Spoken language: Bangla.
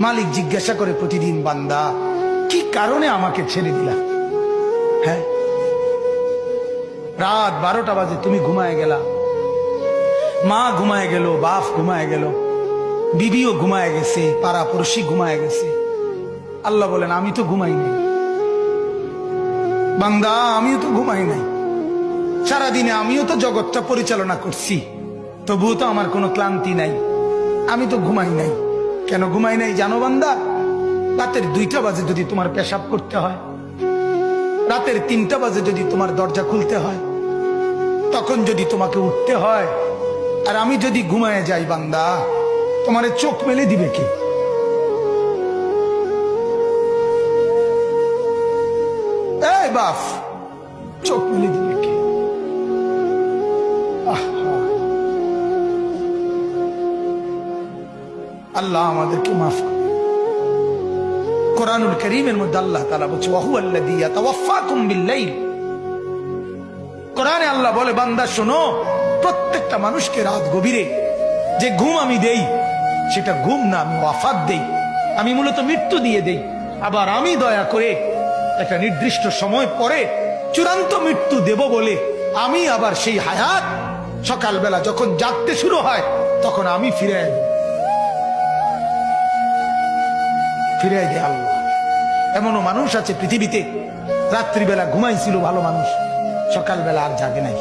মালিক জিজ্ঞাসা করে প্রতিদিন, বান্দা কি কারণে আমাকে ছেড়ে দিলা? হ্যাঁ, রাত 12টা বাজে তুমি ঘুমায় গেলা, মা ঘুমায় গেল, বাপ ঘুমায় গেল, বিবিও ঘুমায় গেছে, পাড়া পড়শি ঘুমায় গেছে। আল্লাহ বলেন আমি তো ঘুমাই নাই। বান্দা আমিও তো ঘুমাই নাই, সারাদিনে আমিও তো জগৎটা পরিচালনা করছি, তবুও তো আমার কোনো ক্লান্তি নাই, আমি তো ঘুমাই নাই। কেন ঘুমাই নাই জানো বান্দা? রাতের 2টা বাজে যদি তোমার পেশাব করতে হয়, রাতের 3টা বাজে যদি তোমার দরজা খুলতে হয়, তখন যদি তোমাকে উঠতে হয়, আর আমি যদি ঘুমায় যাই বান্দা, তোমার চোখ মেলে দিবে কে? এই বাপ, চোখ মেলে দিবে কে? আল্লাহ আমাদেরকে মাফ করে। কোরআনুল কারীমের মধ্যে আল্লাহ তাআলা বলছে ওয়াহুয়াল্লাযী ইয়াতাওয়াফাকুম বিল-লাইল। কোরআনে আল্লাহ বলে, বান্দা শোনো, প্রত্যেকটা মানুষকে রাত গভীরে যে ঘুম আমি দেই, সেটা ঘুম না, আমি ওয়াফাত দেই, আমি মূলত মৃত্যু দিয়ে দেই। আবার আমি দয়া করে একটা নির্দিষ্ট সময় পরে চূড়ান্ত মৃত্যু দেব বলে আমি আবার সেই হায়াত সকালবেলা যখন জাগতে শুরু হয় তখন আমি ফিরে দেয় আল্লাহ। এমনও মানুষ আছে পৃথিবীতে, রাত্রিবেলা ঘুমাইছিল ভালো মানুষ, সকালবেলা আর জাগে নাই।